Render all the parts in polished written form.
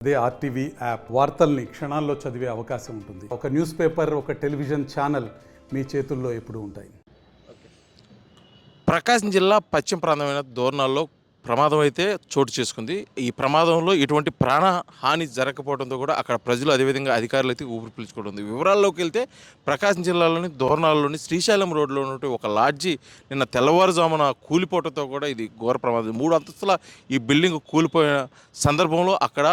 అదే RTV app వార్తల్ని క్షణాల్లో చదివే అవకాశం ఉంటుంది. ఒక న్యూస్ పేపర్, ఒక టెలివిజన్ ఛానల్ మీ చేతుల్లో ఎప్పుడూ ఉంటాయి. ప్రకాశం జిల్లా పశ్చిమ ప్రాంతమైన దోర్నాల్లో ప్రమాదం అయితే చోటు చేసుకుంది. ఈ ప్రమాదంలో ఎటువంటి ప్రాణ హాని జరగకపోవడంతో కూడా అక్కడ ప్రజలు అదేవిధంగా అధికారులు అయితే ఊపిరి పీల్చుకోవడం. వివరాల్లోకి వెళ్తే ప్రకాశం జిల్లాలోని దోర్నాల్లోని శ్రీశైలం రోడ్లో ఉన్నటువంటి ఒక లాడ్జి నిన్న తెల్లవారుజామున కూలిపోవడంతో కూడా ఇది ఘోర ప్రమాదం. 3 అంతస్తుల ఈ బిల్డింగ్ కూలిపోయిన సందర్భంలో అక్కడ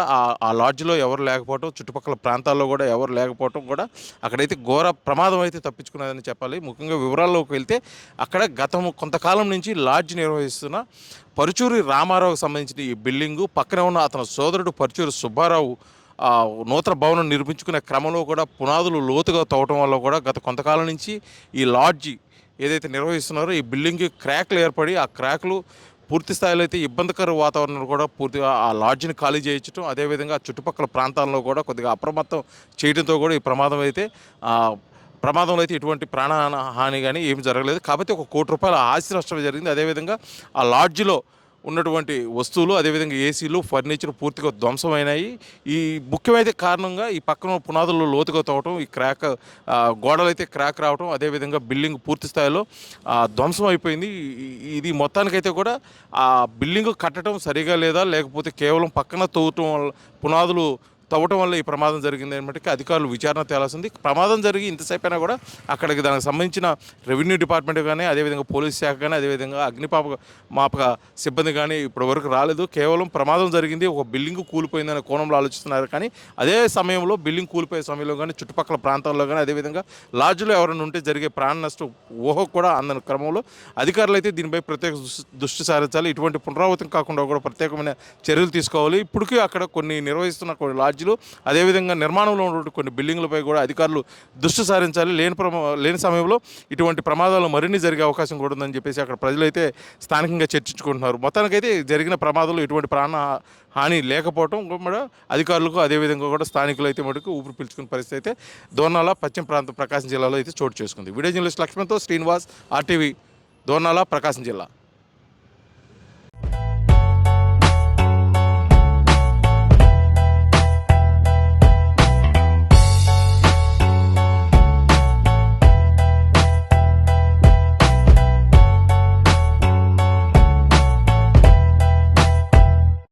ఆ లాడ్జిలో ఎవరు లేకపోవడం, చుట్టుపక్కల ప్రాంతాల్లో కూడా ఎవరు లేకపోవడం కూడా అక్కడైతే ఘోర ప్రమాదం అయితే తప్పించుకున్నదని చెప్పాలి. ముఖ్యంగా వివరాల్లోకి వెళ్తే అక్కడ కొంతకాలం నుంచి లాడ్జి నిర్వహిస్తున్న పరుచూరి రామారావుకు సంబంధించిన ఈ బిల్డింగు పక్కనే ఉన్న అతని సోదరుడు పరుచూరి సుబ్బారావు నూతన భవనం నిర్మించుకునే క్రమంలో కూడా పునాదులు లోతుగా తవ్వటం వల్ల కూడా గత కొంతకాలం నుంచి ఈ లాడ్జి ఏదైతే నిర్వహిస్తున్నారో ఈ బిల్డింగ్కి క్రాక్లు ఏర్పడి ఆ క్రాక్లు పూర్తి స్థాయిలో అయితే ఇబ్బందికర వాతావరణం కూడా పూర్తిగా ఆ లాడ్జిని ఖాళీ చేయించడం, అదేవిధంగా చుట్టుపక్కల ప్రాంతాల్లో కూడా కొద్దిగా అప్రమత్తం చేయడంతో కూడా ఈ ప్రమాదంలో అయితే ఎటువంటి ప్రాణహాని కానీ ఏమి జరగలేదు. కాబట్టి ఒక ₹1 కోటి ఆస్తి నష్టం జరిగింది. అదేవిధంగా ఆ లాడ్జిలో ఉన్నటువంటి వస్తువులు, అదేవిధంగా ఏసీలు, ఫర్నిచర్ పూర్తిగా ధ్వంసమైనాయి. ఈ ముఖ్యమైన కారణంగా ఈ పక్కన పునాదులు లోతుగా తవ్వటం, ఈ గోడలు అయితే క్రాక్ రావటం, అదేవిధంగా బిల్డింగ్ పూర్తి స్థాయిలో ధ్వంసం అయిపోయింది. ఇది మొత్తానికైతే కూడా ఆ బిల్డింగ్ కట్టడం సరిగా లేదా, లేకపోతే కేవలం పక్కన తవ్వటం వల్ల పునాదులు తవ్వటం వల్ల ఈ ప్రమాదం జరిగింది అనమాటకి అధికారులు విచారణ తేలాల్సింది. ప్రమాదం జరిగి ఇంతసేపు అయినా కూడా అక్కడికి దానికి సంబంధించిన రెవెన్యూ డిపార్ట్మెంట్ కానీ, అదేవిధంగా పోలీస్ శాఖ కానీ, అదేవిధంగా మాపక సిబ్బంది కానీ ఇప్పటివరకు రాలేదు. కేవలం ప్రమాదం జరిగింది, ఒక బిల్డింగ్ కూలిపోయిందనే కోణంలో ఆలోచిస్తున్నారు. కానీ అదే సమయంలో బిల్డింగ్ కూలిపోయే సమయంలో కానీ చుట్టుపక్కల ప్రాంతాల్లో కానీ, అదేవిధంగా లాడ్జ్లో ఎవరైనా ఉంటే జరిగే ప్రాణ నష్టం ఊహకు కూడా అందని క్రమంలో అధికారులు అయితే దీనిపై ప్రత్యేక దృష్టి సారించాలి. ఇటువంటి పునరావృతం కాకుండా కూడా ప్రత్యేకమైన చర్యలు తీసుకోవాలి. ఇప్పటికీ అక్కడ నిర్వహిస్తున్న కొన్ని లాడ్జ్, అదేవిధంగా నిర్మాణంలో ఉన్నటువంటి కొన్ని బిల్డింగ్లపై కూడా అధికారులు దృష్టి సారించాలి. లేని సమయంలో ఇటువంటి ప్రమాదాలు మరిన్ని జరిగే అవకాశం కూడా ఉందని చెప్పేసి అక్కడ ప్రజలైతే స్థానికంగా చర్చించుకుంటున్నారు. మొత్తానికైతే జరిగిన ప్రమాదంలో ఎటువంటి ప్రాణ హాని లేకపోవడం కూడా అధికారులకు, అదేవిధంగా కూడా స్థానికులు అయితే మటుకు ఊపిరి పీల్చుకునే పరిస్థితి అయితే దోర్నాల పశ్చిమ ప్రాంతం ప్రకాశం జిల్లాలో అయితే చోటు చేసుకుంది. వీడియో జర్నలిస్ట్ లక్ష్మణ్తో శ్రీనివాస్, ఆర్టీవీ, దోర్నాల, ప్రకాశం జిల్లా.